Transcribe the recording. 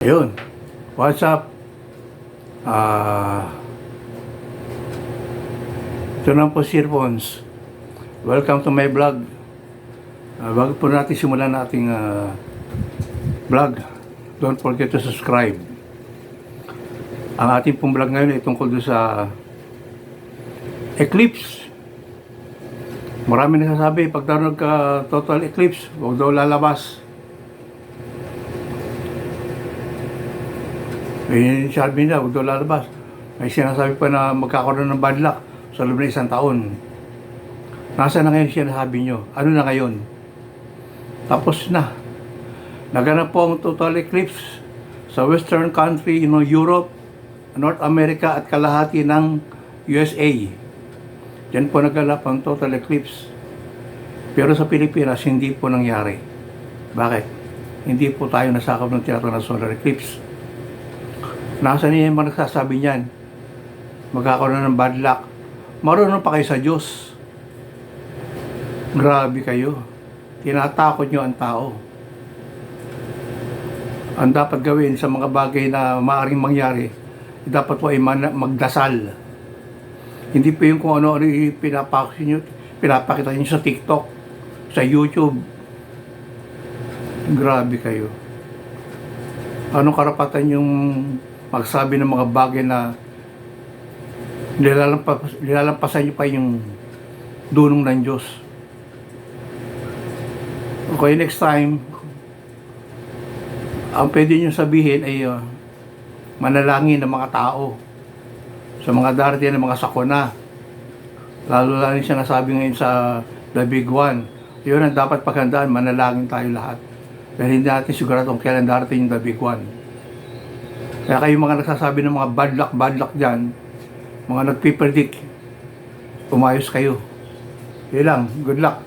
Ayun, what's up? Ah, ito na po, Sir Pons. Welcome to my vlog. Bago po natin simulan ating vlog, don't forget to subscribe. Ang ating pong vlog ngayon ay tungkol doon sa eclipse. Marami nagsasabi, pag daw nagka-total eclipse, huwag daw lalabas. May sabi nila, huwag daw lalabas. May sinasabi pa na magkakaroon ng bad luck sa loob ng 1 taon. Nasaan na ngayon sinasabi nyo? Ano na ngayon? Tapos na. Naganap po ang total eclipse sa western country, Europe, North America at kalahati ng USA. Diyan po naganap ang total eclipse. Pero sa Pilipinas, hindi po nangyari. Bakit? Hindi po tayo nasakop ng tinatawag na solar eclipse. Nasaan niya yung mga nagsasabi niyan? Magkakaroon ng bad luck. Marunong pa kayo sa Diyos. Grabe kayo. Tinatakot nyo ang tao. Ang dapat gawin sa mga bagay na maaaring mangyari, dapat po ay magdasal. Hindi po yung kung ano-ano pinapakita nyo sa TikTok, sa YouTube. Grabe kayo. Anong karapatan yung magsabi ng mga bagay na nilalampasan nyo pa yung dunong ng Diyos? Okay, next time, ang pwede nyo sabihin ay manalangin ng mga tao sa mga darating ng mga sakuna. Lalo lang yung sinasabi ngayon sa The Big One. Yun ang dapat paghandaan, manalangin tayo lahat. Dahil hindi natin sigurado kung kailan darating yung The Big One. Kaya kayo mga nagsasabi ng mga bad luck dyan, mga nagpipredict, umayos kayo. Yun lang, good luck.